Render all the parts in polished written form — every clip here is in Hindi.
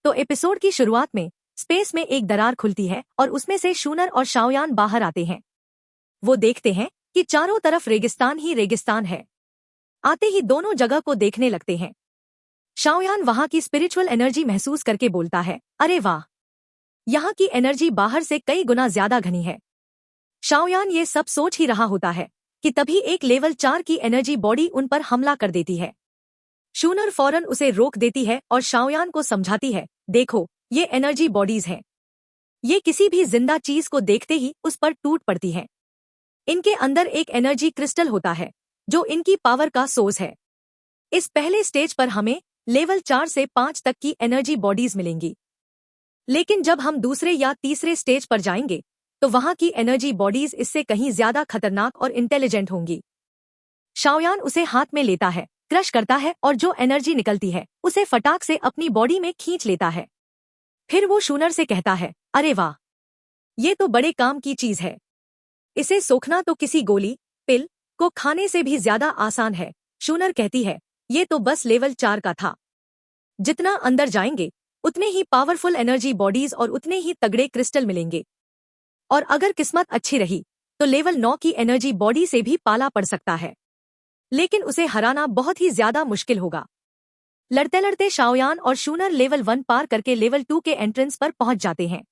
तो एपिसोड की शुरुआत में स्पेस में एक दरार खुलती है और उसमें से शूनर और शाओयान बाहर आते हैं। वो देखते हैं कि चारों तरफ रेगिस्तान ही रेगिस्तान है। आते ही दोनों जगह को देखने लगते हैं। शाओयान वहां की स्पिरिचुअल एनर्जी महसूस करके बोलता है, अरे वाह, यहाँ की एनर्जी बाहर से कई गुना ज्यादा घनी है। शाओयान ये सब सोच ही रहा होता है कि तभी एक लेवल 4 की एनर्जी बॉडी उन पर हमला कर देती है। शूनर फौरन उसे रोक देती है और शाओयान को समझाती है, देखो ये एनर्जी बॉडीज हैं। ये किसी भी जिंदा चीज को देखते ही उस पर टूट पड़ती हैं। इनके अंदर एक एनर्जी क्रिस्टल होता है जो इनकी पावर का सोर्स है। इस पहले स्टेज पर हमें लेवल 4 से 5 तक की एनर्जी बॉडीज मिलेंगी, लेकिन जब हम दूसरे या तीसरे स्टेज पर जाएंगे तो वहां की एनर्जी बॉडीज इससे कहीं ज्यादा खतरनाक और इंटेलिजेंट होंगी। शाओयान उसे हाथ में लेता है, क्रश करता है और जो एनर्जी निकलती है उसे फटाक से अपनी बॉडी में खींच लेता है। फिर वो शूनर से कहता है, अरे वाह, ये तो बड़े काम की चीज है। इसे सोखना तो किसी गोली पिल को खाने से भी ज्यादा आसान है। शूनर कहती है, ये तो बस लेवल 4 का था। जितना अंदर जाएंगे उतने ही पावरफुल एनर्जी बॉडीज और उतने ही तगड़े क्रिस्टल मिलेंगे, और अगर किस्मत अच्छी रही तो लेवल 9 की एनर्जी बॉडी से भी पाला पड़ सकता है, लेकिन उसे हराना बहुत ही ज्यादा मुश्किल होगा। लड़ते लड़ते शाओयान और शूनर लेवल 1 पार करके लेवल 2 के एंट्रेंस पर पहुंच जाते हैं।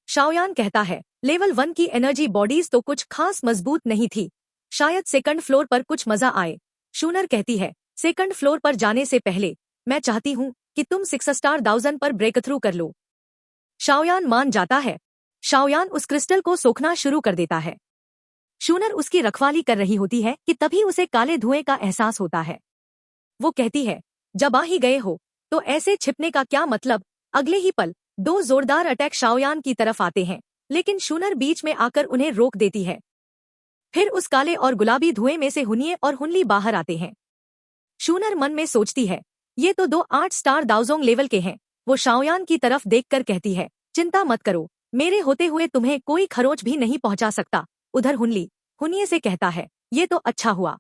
शाओयान कहता है, लेवल 1 की एनर्जी बॉडीज तो कुछ खास मजबूत नहीं थी, शायद सेकंड फ्लोर पर कुछ मजा आए। शूनर कहती है, सेकंड फ्लोर पर जाने से पहले मैं चाहती हूं कि तुम 6 स्टार 1000 पर ब्रेक थ्रू कर लो। शाओयान मान जाता है। शाओयान उस क्रिस्टल को सोखना शुरू कर देता है। शूनर उसकी रखवाली कर रही होती है कि तभी उसे काले धुएं का एहसास होता है। वो कहती है, जब आ ही गए हो तो ऐसे छिपने का क्या मतलब। अगले ही पल 2 जोरदार अटैक शाओयान की तरफ आते हैं, लेकिन शूनर बीच में आकर उन्हें रोक देती है। फिर उस काले और गुलाबी धुएं में से हुनिये और हुनली बाहर आते हैं। शूनर मन में सोचती है, ये तो 2 8 स्टार दाओजोंग लेवल के हैं। वो शाओयान की तरफ देखकर कहती है, चिंता मत करो, मेरे होते हुए तुम्हें कोई खरोच भी नहीं पहुंचा सकता। उधर हुनिये से कहता है, ये तो अच्छा हुआ।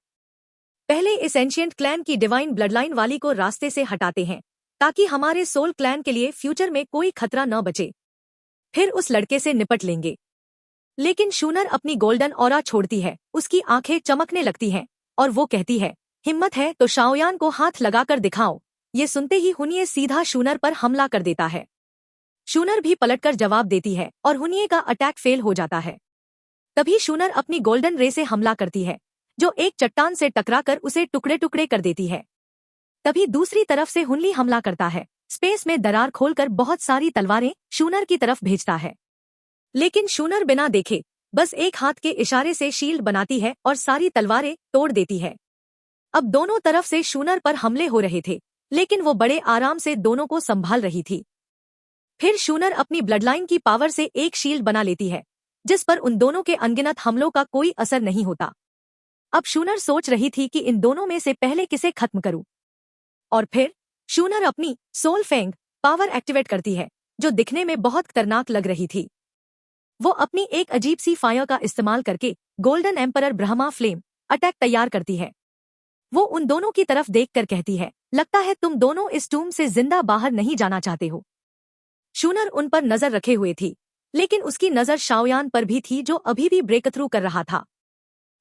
पहले इस एंशिएंट क्लैन की डिवाइन ब्लडलाइन वाली को रास्ते से हटाते हैं ताकि हमारे सोल क्लैन के लिए फ्यूचर में कोई खतरा न बचे। फिर उस लड़के से निपट लेंगे। लेकिन शूनर अपनी गोल्डन ऑरा छोड़ती है, उसकी आंखें चमकने लगती हैं और वो कहती है, हिम्मत है तो शाओयान को हाथ लगाकर दिखाओ। ये सुनते ही हुनिये सीधा शूनर पर हमला कर देता है। शूनर भी पलटकर जवाब देती है और हुनिये का अटैक फेल हो जाता है। तभी शूनर अपनी गोल्डन रे से हमला करती है, जो एक चट्टान से टकराकर उसे टुकड़े टुकड़े कर देती है। तभी दूसरी तरफ से हुनली हमला करता है, स्पेस में दरार खोलकर बहुत सारी तलवारें शूनर की तरफ भेजता है। लेकिन शूनर बिना देखे बस एक हाथ के इशारे से शील्ड बनाती है और सारी तलवारें तोड़ देती है। अब दोनों तरफ से शूनर पर हमले हो रहे थे, लेकिन वो बड़े आराम से दोनों को संभाल रही थी। फिर शूनर अपनी ब्लडलाइन की पावर से एक शील्ड बना लेती है, जिस पर उन दोनों के अनगिनत हमलों का कोई असर नहीं होता। अब शूनर सोच रही थी कि इन दोनों में से पहले किसे खत्म करूं। और फिर शूनर अपनी सोल फेंग पावर एक्टिवेट करती है, जो दिखने में बहुत खतरनाक लग रही थी। वो अपनी एक अजीब सी फायर का इस्तेमाल करके golden emperor Brahma flame attack तैयार करती है। वो उन दोनों की तरफ देखकर कहती है, लगता है तुम दोनों इस टूम से जिंदा बाहर नहीं जाना चाहते हो। शूनर उन पर नजर रखे हुए थी, लेकिन उसकी नजर शाओयान पर भी थी, जो अभी भी ब्रेक थ्रू कर रहा था।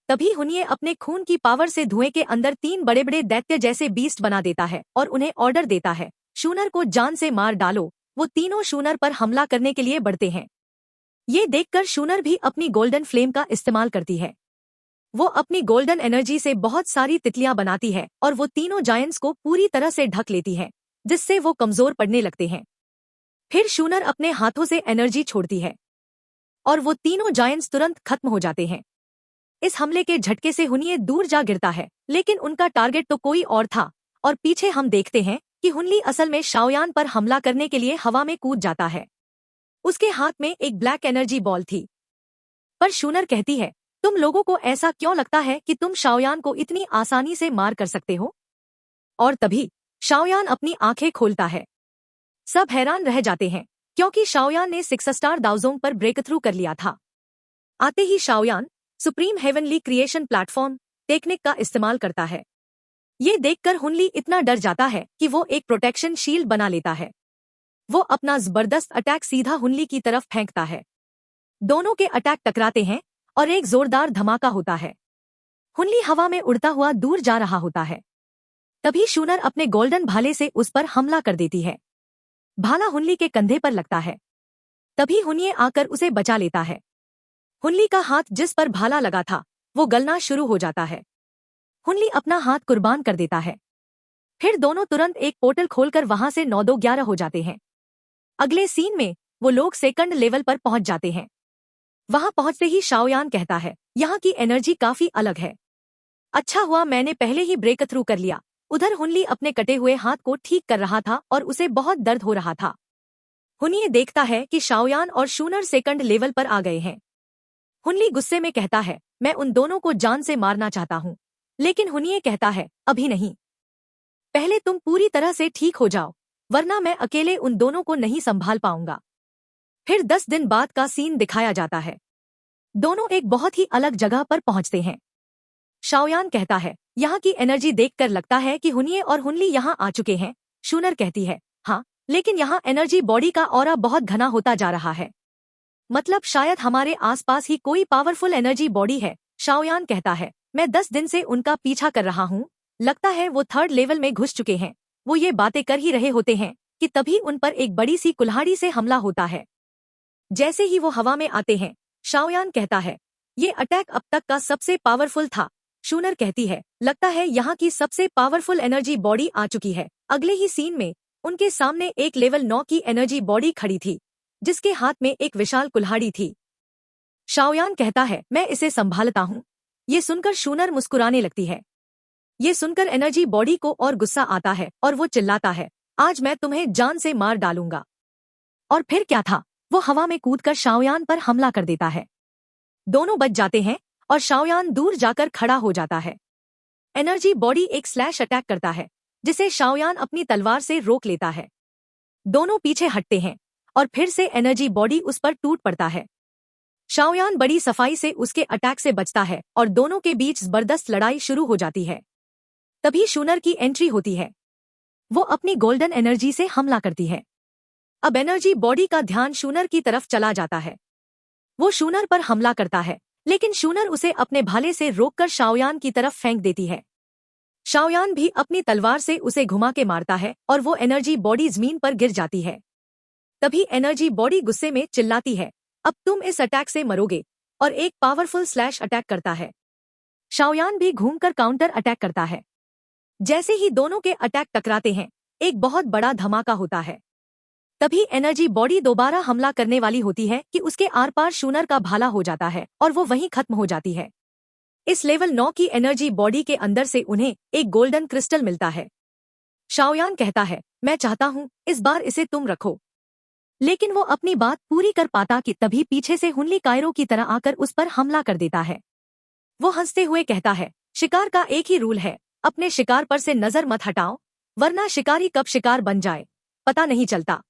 तभी हुनिये अपने खून की पावर से धुएं के अंदर 3 बड़े बड़े दैत्य जैसे बीस्ट बना देता है और उन्हें ऑर्डर देता है, शूनर को जान से मार डालो। वो तीनों शूनर पर हमला करने के लिए बढ़ते हैं। ये देखकर शूनर भी अपनी गोल्डन फ्लेम का इस्तेमाल करती है। वो अपनी गोल्डन एनर्जी से बहुत सारी तितलियां बनाती है और वो तीनों जायंट्स को पूरी तरह से ढक लेती है, जिससे वो कमजोर पड़ने लगते हैं। फिर शूनर अपने हाथों से एनर्जी छोड़ती है और वो तीनों जायंट्स तुरंत खत्म हो जाते हैं। इस हमले के झटके से हुनिये दूर जा गिरता है, लेकिन उनका टारगेट तो कोई और था, और पीछे हम देखते हैं कि हुनली असल में शाओयान पर हमला करने के लिए हवा में कूद जाता है। उसके हाथ में एक ब्लैक एनर्जी बॉल थी। पर शूनर कहती है, तुम लोगों को ऐसा क्यों लगता है कि तुम शाओयान को इतनी आसानी से मार कर सकते हो। और तभी शाओयान अपनी आंखें खोलता है। सब हैरान रह जाते हैं, क्योंकि शाओयान ने 6 स्टार दाओजोंग पर ब्रेक थ्रू कर लिया था। आते ही Xiao Yan supreme heavenly creation platform technique का इस्तेमाल करता है। ये देखकर हुनली इतना डर जाता है कि वो एक प्रोटेक्शन शील्ड बना लेता है। वो अपना जबरदस्त अटैक सीधा हुनली की तरफ फेंकता है। दोनों के अटैक टकराते हैं और एक जोरदार धमाका होता है। हुनली हवा में उड़ता हुआ दूर जा रहा होता है। तभी शूनर अपने गोल्डन भाले से उस पर हमला कर देती है। भाला हुनली के कंधे पर लगता है। तभी हुनिये आकर उसे बचा लेता है। हुनली का हाथ जिस पर भाला लगा था वो गलना शुरू हो जाता है। हुनली अपना हाथ कुर्बान कर देता है। फिर दोनों तुरंत एक पोर्टल खोलकर वहां से 9-2-11 हो जाते हैं। अगले सीन में वो लोग सेकंड लेवल पर पहुंच जाते हैं। वहां पहुंचते ही शाओयान कहता है, यहाँ की एनर्जी काफी अलग है। अच्छा हुआ मैंने पहले ही ब्रेक थ्रू कर लिया। उधर हुनली अपने कटे हुए हाथ को ठीक कर रहा था और उसे बहुत दर्द हो रहा था। हुनिये देखता है कि शाओयान और शूनर सेकंड लेवल पर आ गए हैं। हुनली गुस्से में कहता है, मैं उन दोनों को जान से मारना चाहता हूँ। लेकिन हुनिये कहता है, अभी नहीं, पहले तुम पूरी तरह से ठीक हो जाओ, वरना मैं अकेले उन दोनों को नहीं संभाल पाऊंगा। फिर 10 दिन बाद का सीन दिखाया जाता है। दोनों एक बहुत ही अलग जगह पर पहुंचते हैं। शाओयान कहता है, यहाँ की एनर्जी देखकर लगता है कि हुनिये और हुनली यहाँ आ चुके हैं। शूनर कहती है, हाँ, लेकिन यहाँ एनर्जी बॉडी का ऑरा बहुत घना होता जा रहा है। मतलब शायद हमारे आसपास ही कोई पावरफुल एनर्जी बॉडी है। शाओयान कहता है, मैं 10 दिन से उनका पीछा कर रहा हूँ। लगता है वो 3rd लेवल में घुस चुके हैं। वो ये बातें कर ही रहे होते हैं कि तभी उन पर एक बड़ी सी कुल्हाड़ी से हमला होता है। जैसे ही वो हवा में आते हैं, शाओयान कहता है, ये अटैक अब तक का सबसे पावरफुल था। शूनर कहती है, लगता है यहाँ की सबसे पावरफुल एनर्जी बॉडी आ चुकी है। अगले ही सीन में उनके सामने एक लेवल 9 की एनर्जी बॉडी खड़ी थी, जिसके हाथ में एक विशाल कुल्हाड़ी थी। शाओयान कहता है, मैं इसे संभालता हूँ। ये सुनकर शूनर मुस्कुराने लगती है। ये सुनकर एनर्जी बॉडी को और गुस्सा आता है और वो चिल्लाता है, आज मैं तुम्हें जान से मार डालूंगा। और फिर क्या था, वो हवा में कूदकर शाओयान पर हमला कर देता है। दोनों बच जाते हैं और शाओयान दूर जाकर खड़ा हो जाता है। एनर्जी बॉडी एक स्लैश अटैक करता है, जिसे शाओयान अपनी तलवार से रोक लेता है। दोनों पीछे हटते हैं और फिर से एनर्जी बॉडी उस पर टूट पड़ता है। शाओयान बड़ी सफाई से उसके अटैक से बचता है और दोनों के बीच जबरदस्त लड़ाई शुरू हो जाती है। तभी शूनर की एंट्री होती है। वो अपनी गोल्डन एनर्जी से हमला करती है। अब एनर्जी बॉडी का ध्यान शूनर की तरफ चला जाता है। वो शूनर पर हमला करता है, लेकिन शूनर उसे अपने भाले से रोककर शाओयान की तरफ फेंक देती है। शाओयान भी अपनी तलवार से उसे घुमा के मारता है और वो एनर्जी बॉडी जमीन पर गिर जाती है। तभी एनर्जी बॉडी गुस्से में चिल्लाती है, अब तुम इस अटैक से मरोगे, और एक पावरफुल स्लैश अटैक करता है। शाओयान भी घूमकर काउंटर अटैक करता है। जैसे ही दोनों के अटैक टकराते हैं, एक बहुत बड़ा धमाका होता है। तभी एनर्जी बॉडी दोबारा हमला करने वाली होती है कि उसके आर पार शूनर का भाला हो जाता है और वो वहीं खत्म हो जाती है। इस लेवल 9 की एनर्जी बॉडी के अंदर से उन्हें एक गोल्डन क्रिस्टल मिलता है। शाओयान कहता है, मैं चाहता हूँ इस बार इसे तुम रखो। लेकिन वो अपनी बात पूरी कर पाता कि तभी पीछे से हुनली कायरो की तरह आकर उस पर हमला कर देता है। वो हंसते हुए कहता है, शिकार का एक ही रूल है, अपने शिकार पर से नजर मत हटाओ, वरना शिकारी कब शिकार बन जाए पता नहीं चलता।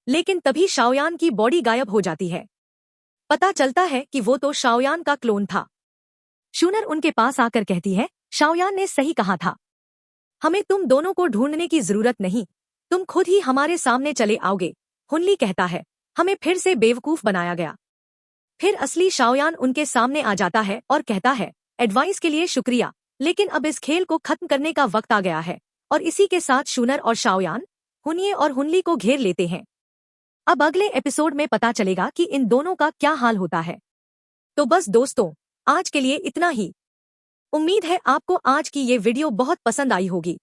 लेकिन तभी शाओयान की बॉडी गायब हो जाती है। पता चलता है कि वो तो शाओयान का क्लोन था। शूनर उनके पास आकर कहती है, शाओयान ने सही कहा था, हमें तुम दोनों को ढूंढने की जरूरत नहीं, तुम खुद ही हमारे सामने चले आओगे। हुनली कहता है, हमें फिर से बेवकूफ बनाया गया। फिर असली शाओयान उनके सामने आ जाता है और कहता है, एडवाइस के लिए शुक्रिया, लेकिन अब इस खेल को खत्म करने का वक्त आ गया है। और इसी के साथ शूनर और शाओयान हुनिये और हुनली को घेर लेते हैं। अब अगले एपिसोड में पता चलेगा कि इन दोनों का क्या हाल होता है। तो बस दोस्तों, आज के लिए इतना ही। उम्मीद है आपको आज की ये वीडियो बहुत पसंद आई होगी।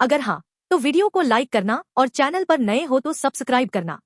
अगर हाँ, तो वीडियो को लाइक करना और चैनल पर नए हो तो सब्सक्राइब करना।